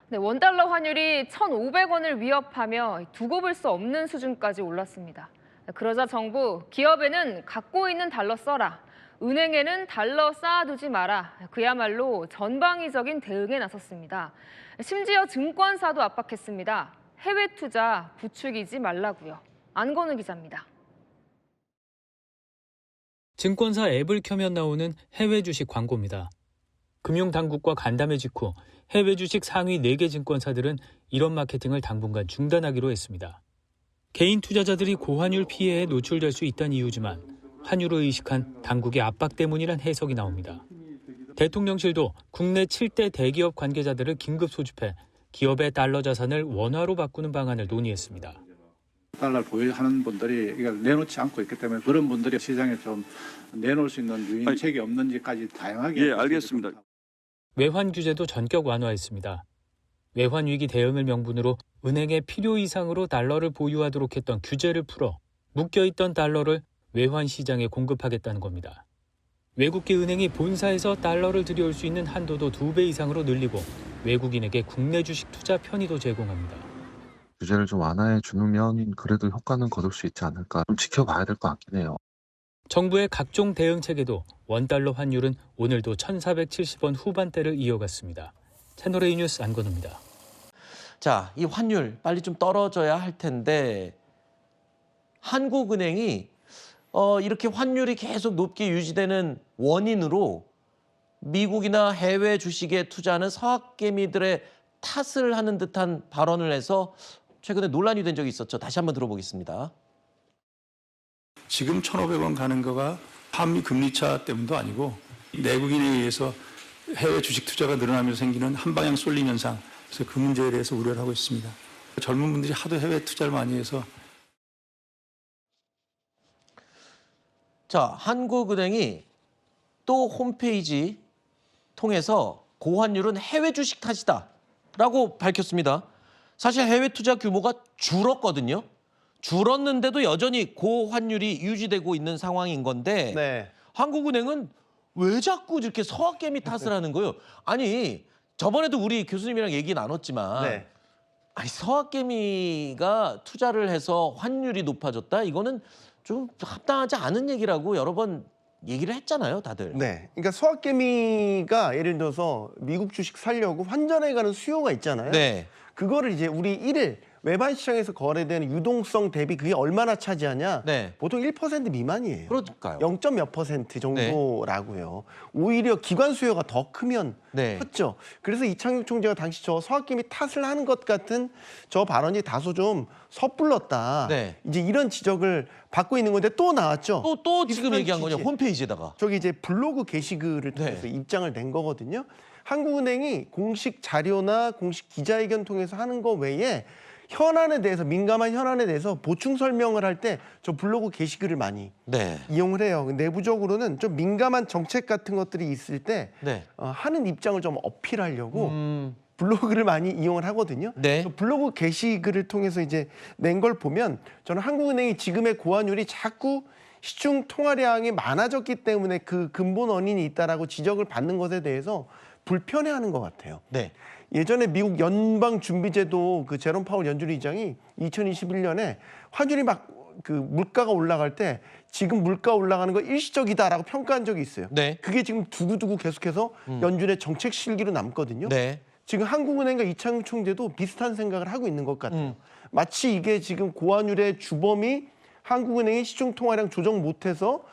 네, 원달러 환율이 1,500원을 위협하며 두고 볼 수 없는 수준까지 올랐습니다. 그러자 정부, 기업에는 갖고 있는 달러 써라, 은행에는 달러 쌓아두지 마라, 그야말로 전방위적인 대응에 나섰습니다. 심지어 증권사도 압박했습니다. 해외 투자 부추기지 말라고요. 안건우 기자입니다. 증권사 앱을 켜면 나오는 해외 주식 광고입니다. 금융당국과 간담회 직후 해외 주식 상위 4개 증권사들은 이런 마케팅을 당분간 중단하기로 했습니다. 개인 투자자들이 고환율 피해에 노출될 수 있다는 이유지만 환율을 의식한 당국의 압박 때문이란 해석이 나옵니다. 대통령실도 국내 7대 대기업 관계자들을 긴급 소집해 기업의 달러 자산을 원화로 바꾸는 방안을 논의했습니다. 달러를 보유하는 분들이 이걸 내놓지 않고 있기 때문에 그런 분들이 시장에 좀 내놓을 수 있는 유인책이 없는지까지 다양하게. 예, 알겠습니다. 외환 규제도 전격 완화했습니다. 외환 위기 대응을 명분으로 은행에 필요 이상으로 달러를 보유하도록 했던 규제를 풀어 묶여있던 달러를 외환 시장에 공급하겠다는 겁니다. 외국계 은행이 본사에서 달러를 들여올 수 있는 한도도 2배 이상으로 늘리고 외국인에게 국내 주식 투자 편의도 제공합니다. 규제를 좀 완화해 주면 그래도 효과는 거둘 수 있지 않을까. 좀 지켜봐야 될 것 같긴 해요. 정부의 각종 대응책에도 원달러 환율은 오늘도 1,470원 후반대를 이어갔습니다. 채널A 뉴스 안건우입니다. 자, 이 환율 빨리 좀 떨어져야 할 텐데 한국은행이 이렇게 환율이 계속 높게 유지되는 원인으로 미국이나 해외 주식에 투자하는 서학개미들의 탓을 하는 듯한 발언을 해서 최근에 논란이 된 적이 있었죠. 다시 한번 들어보겠습니다. 지금 1,500원 가는 거가 한미 금리차 때문도 아니고 내국인에 의해서 해외 주식 투자가 늘어나면서 생기는 한방향 쏠림 현상, 그래서 그 문제에 대해서 우려를 하고 있습니다. 젊은 분들이 하도 해외 투자를 많이 해서. 자, 한국은행이 또 홈페이지 통해서 고환율은 해외 주식 탓이다라고 밝혔습니다. 사실 해외 투자 규모가 줄었거든요. 줄었는데도 여전히 고환율이 유지되고 있는 상황인 건데 네. 한국은행은 왜 자꾸 이렇게 서학개미 탓을 하는 거예요? 아니, 저번에도 우리 교수님이랑 얘기 나눴지만 네. 아니, 서학개미가 투자를 해서 환율이 높아졌다? 이거는 좀 합당하지 않은 얘기라고 여러 번 얘기를 했잖아요, 다들. 네. 그러니까 소확개미가 예를 들어서 미국 주식 살려고 환전해 가는 수요가 있잖아요. 네. 그거를 이제 우리 일일 외반 시장에서 거래되는 유동성 대비 그게 얼마나 차지하냐? 네. 보통 1% 미만이에요. 그러니까요. 0. 몇 % 정도라고요. 오히려 기관 수요가 더 크면 네. 컸죠. 그래서 이창용 총재가 당시 저 서학개미 탓을 하는 것 같은 저 발언이 다소 좀 섣불렀다. 네. 이제 이런 지적을 받고 있는 건데 또 나왔죠. 또 지금 비슷한 얘기한 거냐, 취지. 홈페이지에다가. 저기 이제 블로그 게시글을 통해서 네. 입장을 낸 거거든요. 한국은행이 공식 자료나 공식 기자회견 통해서 하는 거 외에 현안에 대해서 민감한 현안에 대해서 보충 설명을 할 때 저 블로그 게시글을 많이 네. 이용을 해요. 내부적으로는 좀 민감한 정책 같은 것들이 있을 때 네. 하는 입장을 좀 어필하려고 블로그를 많이 이용을 하거든요. 네. 그 블로그 게시글을 통해서 이제 낸 걸 보면 저는 한국은행이 지금의 고환율이 자꾸 시중 통화량이 많아졌기 때문에 그 근본 원인이 있다라고 지적을 받는 것에 대해서 불편해하는 것 같아요. 네. 예전에 미국 연방준비제도 그 제롬 파월 연준 의장이 2021년에 환율이 막 그 물가가 올라갈 때 지금 물가 올라가는 거 일시적이다라고 평가한 적이 있어요. 네. 그게 지금 두고두고 계속해서 연준의 정책 실기로 남거든요. 네. 지금 한국은행과 이창용 총재도 비슷한 생각을 하고 있는 것 같아요. 마치 이게 지금 고환율의 주범이 한국은행이 시중 통화량 조정 못해서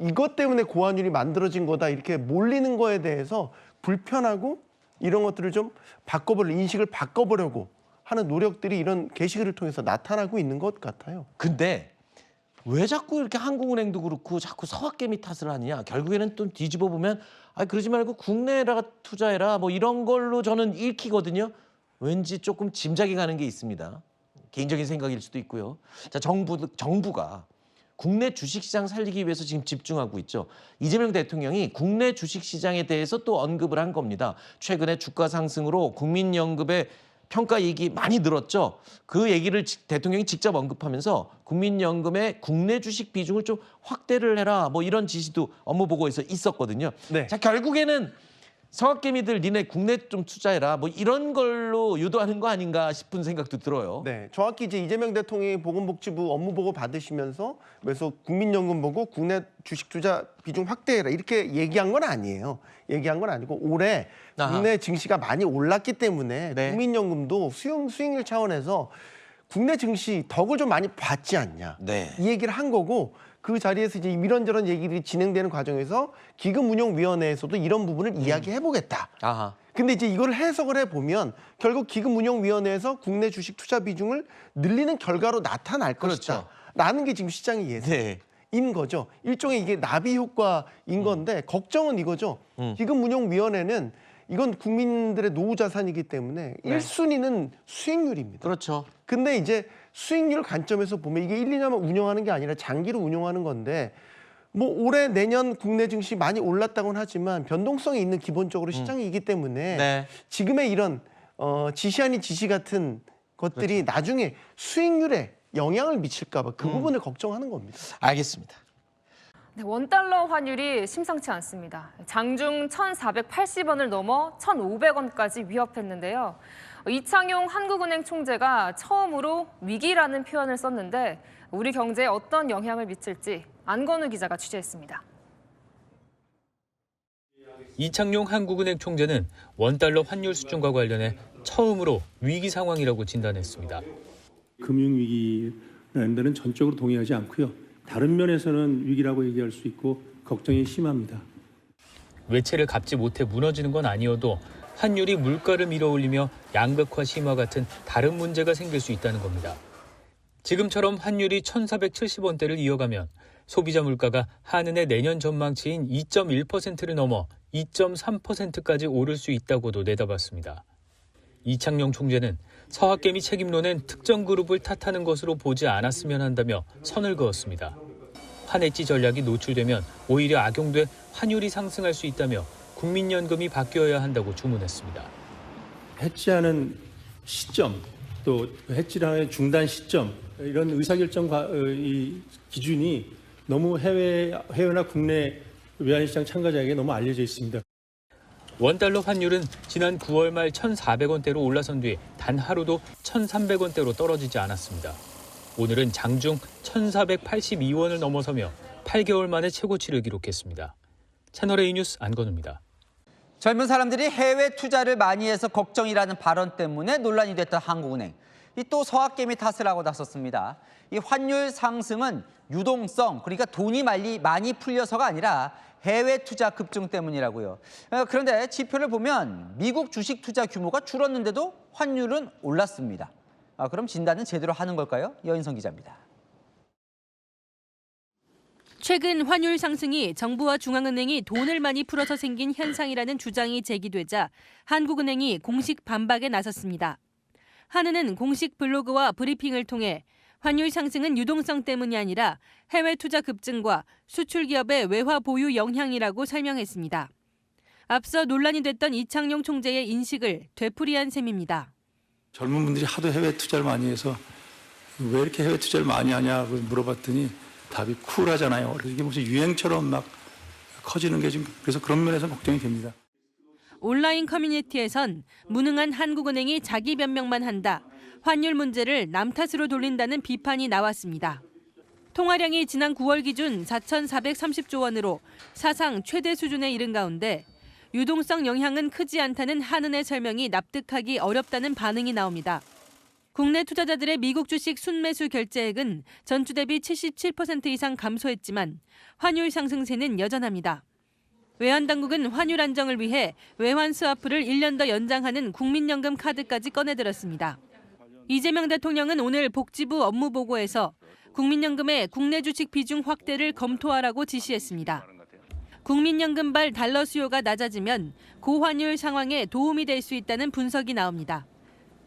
이것 때문에 고환율이 만들어진 거다 이렇게 몰리는 거에 대해서 불편하고 이런 것들을 좀 인식을 바꿔보려고 하는 노력들이 이런 게시글을 통해서 나타나고 있는 것 같아요. 근데 왜 자꾸 이렇게 한국은행도 그렇고 자꾸 서학개미 탓을 하느냐. 결국에는 또 뒤집어 보면 그러지 말고 국내에다가 투자해라 뭐 이런 걸로 저는 읽히거든요. 왠지 조금 짐작이 가는 게 있습니다. 개인적인 생각일 수도 있고요. 자, 정부가 국내 주식시장 살리기 위해서 지금 집중하고 있죠. 이재명 대통령이 국내 주식시장에 대해서 또 언급을 한 겁니다. 최근에 주가 상승으로 국민연금의 평가 이익이 많이 늘었죠. 그 얘기를 대통령이 직접 언급하면서 국민연금의 국내 주식 비중을 좀 확대를 해라 뭐 이런 지시도 업무 보고에서 있었거든요. 네. 자, 결국에는 서학개미들 니네 국내 좀 투자해라 뭐 이런 걸로 유도하는 거 아닌가 싶은 생각도 들어요. 네, 정확히 이제 이재명 대통령이 보건복지부 업무보고 받으시면서 그래서 국민연금 보고 국내 주식 투자 비중 확대해라 이렇게 얘기한 건 아니에요. 얘기한 건 아니고 올해 아하. 국내 증시가 많이 올랐기 때문에 네. 국민연금도 수익률 차원에서 국내 증시 덕을 좀 많이 봤지 않냐. 네. 이 얘기를 한 거고 그 자리에서 이제 이런저런 얘기들이 진행되는 과정에서 기금운용위원회에서도 이런 부분을 이야기해보겠다. 아하. 근데 이제 이걸 해석을 해보면 결국 기금운용위원회에서 국내 주식 투자 비중을 늘리는 결과로 나타날 것이다. 라는 게 지금 시장의 예상인 네. 거죠. 일종의 이게 나비 효과인 건데 걱정은 이거죠. 기금운용위원회는 이건 국민들의 노후 자산이기 때문에 네. 1순위는 수익률입니다. 그렇죠. 근데 이제 수익률 관점에서 보면 이게 1, 2년만 운영하는 게 아니라 장기로 운영하는 건데 뭐 올해 내년 국내 증시 많이 올랐다고는 하지만 변동성이 있는 기본적으로 시장이기 때문에 네. 지금의 이런 지시 아닌 지시 같은 것들이 나중에 수익률에 영향을 미칠까 봐 그 부분을 걱정하는 겁니다. 알겠습니다. 네, 원달러 환율이 심상치 않습니다. 장중 1,480원을 넘어 1,500원까지 위협했는데요. 이창용 한국은행 총재가 처음으로 위기라는 표현을 썼는데 우리 경제에 어떤 영향을 미칠지 안건우 기자가 취재했습니다. 이창용 한국은행 총재는 원달러 환율 수준과 관련해 처음으로 위기 상황이라고 진단했습니다. 금융위기라는 데는 전적으로 동의하지 않고요. 다른 면에서는 위기라고 얘기할 수 있고 걱정이 심합니다. 외채를 갚지 못해 무너지는 건 아니어도 환율이 물가를 밀어올리며 양극화 심화 같은 다른 문제가 생길 수 있다는 겁니다. 지금처럼 환율이 1,470원대를 이어가면 소비자 물가가 한은의 내년 전망치인 2.1%를 넘어 2.3%까지 오를 수 있다고도 내다봤습니다. 이창용 총재는 서학개미 책임론은 특정 그룹을 탓하는 것으로 보지 않았으면 한다며 선을 그었습니다. 환해지 전략이 노출되면 오히려 악용돼 환율이 상승할 수 있다며 국민연금이 바뀌어야 한다고 주문했습니다. 해지하는 시점, 또 해지라는 중단 시점 이런 의사결정 이 기준이 너무 해외나 국내 외환시장 참가자에게 너무 알려져 있습니다. 원달러 환율은 지난 9월 말 1,400원대로 올라선 뒤 단 하루도 1,300원대로 떨어지지 않았습니다. 오늘은 장중 1,482원을 넘어서며 8개월 만에 최고치를 기록했습니다. 채널A 뉴스 안건우입니다. 젊은 사람들이 해외 투자를 많이 해서 걱정이라는 발언 때문에 논란이 됐던 한국은행. 또 서학개미 탓을 하고 나섰습니다. 이 환율 상승은 유동성, 그러니까 돈이 많이 풀려서가 아니라 해외 투자 급증 때문이라고요. 그런데 지표를 보면 미국 주식 투자 규모가 줄었는데도 환율은 올랐습니다. 그럼 진단은 제대로 하는 걸까요? 여인성 기자입니다. 최근 환율 상승이 정부와 중앙은행이 돈을 많이 풀어서 생긴 현상이라는 주장이 제기되자 한국은행이 공식 반박에 나섰습니다. 한은은 공식 블로그와 브리핑을 통해 환율 상승은 유동성 때문이 아니라 해외 투자 급증과 수출 기업의 외화 보유 영향이라고 설명했습니다. 앞서 논란이 됐던 이창용 총재의 인식을 되풀이한 셈입니다. 젊은 분들이 하도 해외 투자를 많이 해서 왜 이렇게 해외 투자를 많이 하냐고 물어봤더니 답이 쿨하잖아요. 그래서 이게 무슨 유행처럼 막 커지는 게 지금 그래서 그런 면에서 걱정이 됩니다. 온라인 커뮤니티에선 무능한 한국은행이 자기 변명만 한다. 환율 문제를 남 탓으로 돌린다는 비판이 나왔습니다. 통화량이 지난 9월 기준 4,430조 원으로 사상 최대 수준에 이른 가운데 유동성 영향은 크지 않다는 한은의 설명이 납득하기 어렵다는 반응이 나옵니다. 국내 투자자들의 미국 주식 순매수 결제액은 전주 대비 77% 이상 감소했지만 환율 상승세는 여전합니다. 외환당국은 환율 안정을 위해 외환 스와프를 1년 더 연장하는 국민연금 카드까지 꺼내들었습니다. 이재명 대통령은 오늘 복지부 업무보고에서 국민연금의 국내 주식 비중 확대를 검토하라고 지시했습니다. 국민연금발 달러 수요가 낮아지면 고환율 상황에 도움이 될 수 있다는 분석이 나옵니다.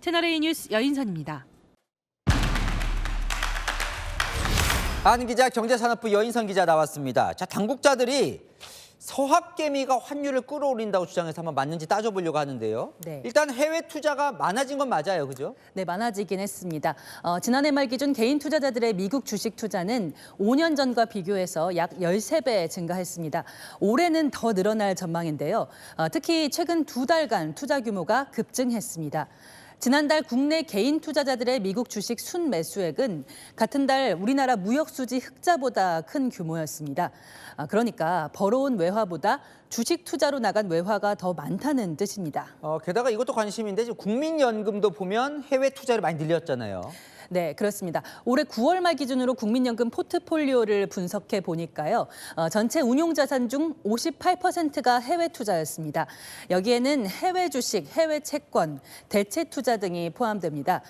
채널A 뉴스 여인선입니다. 안 기자, 경제산업부 여인선 기자 나왔습니다. 자, 당국자들이 서학개미가 환율을 끌어올린다고 주장해서 한번 맞는지 따져보려고 하는데요. 네. 일단 해외 투자가 많아진 건 맞아요, 그죠? 네, 많아지긴 했습니다. 지난해 말 기준 개인 투자자들의 미국 주식 투자는 5년 전과 비교해서 약 13배 증가했습니다. 올해는 더 늘어날 전망인데요. 특히 최근 2달간 투자 규모가 급증했습니다. 지난달 국내 개인 투자자들의 미국 주식 순매수액은 같은 달 우리나라 무역수지 흑자보다 큰 규모였습니다. 그러니까 벌어온 외화보다 주식 투자로 나간 외화가 더 많다는 뜻입니다. 게다가 이것도 관심인데 지금 국민연금도 보면 해외 투자를 많이 늘렸잖아요. 네, 그렇습니다. 올해 9월 말 기준으로 국민연금 포트폴리오를 분석해 보니까요. 전체 운용자산 중 58%가 해외 투자였습니다. 여기에는 해외 주식, 해외 채권, 대체 투자 등이 포함됩니다.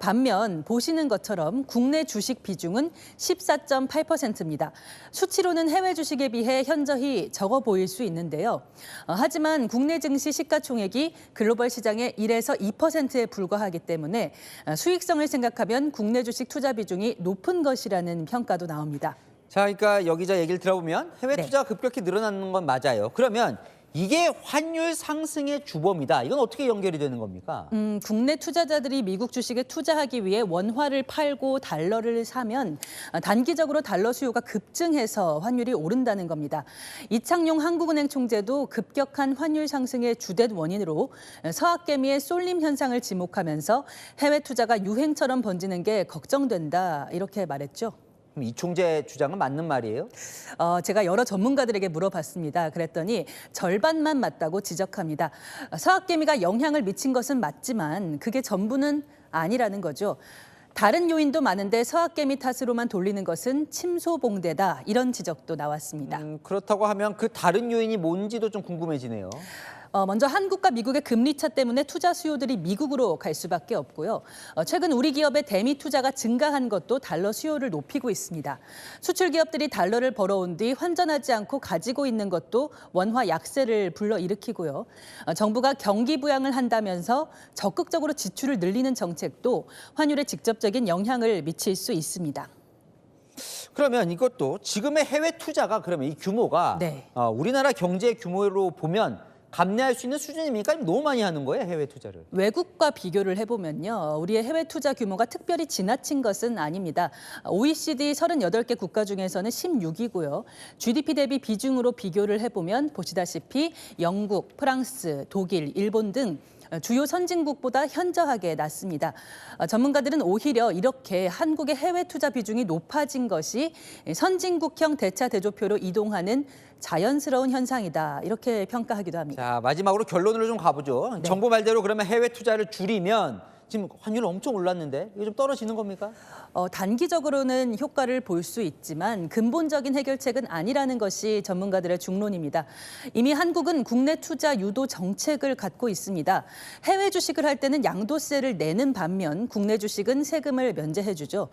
반면 보시는 것처럼 국내 주식 비중은 14.8%입니다. 수치로는 해외 주식에 비해 현저히 적어 보일 수 있는데요. 하지만 국내 증시 시가총액이 글로벌 시장의 1에서 2%에 불과하기 때문에 수익성을 생각하면 국내 주식 투자 비중이 높은 것이라는 평가도 나옵니다. 자, 그러니까 여기자 얘기를 들어보면 해외 네. 투자가 급격히 늘어나는 건 맞아요. 그러면 이게 환율 상승의 주범이다. 이건 어떻게 연결이 되는 겁니까? 국내 투자자들이 미국 주식에 투자하기 위해 원화를 팔고 달러를 사면 단기적으로 달러 수요가 급증해서 환율이 오른다는 겁니다. 이창용 한국은행 총재도 급격한 환율 상승의 주된 원인으로 서학개미의 쏠림 현상을 지목하면서 해외 투자가 유행처럼 번지는 게 걱정된다 이렇게 말했죠. 그럼 이 총재 주장은 맞는 말이에요? 제가 여러 전문가들에게 물어봤습니다. 그랬더니 절반만 맞다고 지적합니다. 서학개미가 영향을 미친 것은 맞지만 그게 전부는 아니라는 거죠. 다른 요인도 많은데 서학개미 탓으로만 돌리는 것은 침소봉대다. 이런 지적도 나왔습니다. 그렇다고 하면 그 다른 요인이 뭔지도 좀 궁금해지네요. 먼저 한국과 미국의 금리 차 때문에 투자 수요들이 미국으로 갈 수밖에 없고요. 최근 우리 기업의 대미 투자가 증가한 것도 달러 수요를 높이고 있습니다. 수출 기업들이 달러를 벌어온 뒤 환전하지 않고 가지고 있는 것도 원화 약세를 불러일으키고요. 정부가 경기 부양을 한다면서 적극적으로 지출을 늘리는 정책도 환율에 직접적인 영향을 미칠 수 있습니다. 그러면 이것도 지금의 해외 투자가 그러면 이 규모가 네. 우리나라 경제 규모로 보면 감내할 수 있는 수준입니까? 아니면 너무 많이 하는 거예요, 해외 투자를? 외국과 비교를 해보면요. 우리의 해외 투자 규모가 특별히 지나친 것은 아닙니다. OECD 38개 국가 중에서는 16위고요. GDP 대비 비중으로 비교를 해보면 보시다시피 영국, 프랑스, 독일, 일본 등 주요 선진국보다 현저하게 낮습니다. 전문가들은 오히려 이렇게 한국의 해외 투자 비중이 높아진 것이 선진국형 대차 대조표로 이동하는 자연스러운 현상이다. 이렇게 평가하기도 합니다. 자, 마지막으로 결론으로 좀 가보죠. 네. 정부 말대로 그러면 해외 투자를 줄이면 지금 환율 엄청 올랐는데 이거 좀 떨어지는 겁니까? 단기적으로는 효과를 볼 수 있지만 근본적인 해결책은 아니라는 것이 전문가들의 중론입니다. 이미 한국은 국내 투자 유도 정책을 갖고 있습니다. 해외 주식을 할 때는 양도세를 내는 반면 국내 주식은 세금을 면제해주죠.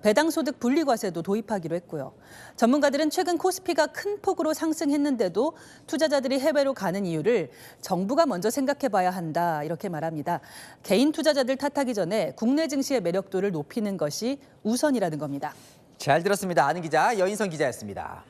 배당소득 분리과세도 도입하기로 했고요. 전문가들은 최근 코스피가 큰 폭으로 상승했는데도 투자자들이 해외로 가는 이유를 정부가 먼저 생각해봐야 한다 이렇게 말합니다. 개인 투자자들 탓하기 전에 국내 증시의 매력도를 높이는 것이 우선이라는 겁니다. 잘 들었습니다. 아는 기자 여인선 기자였습니다.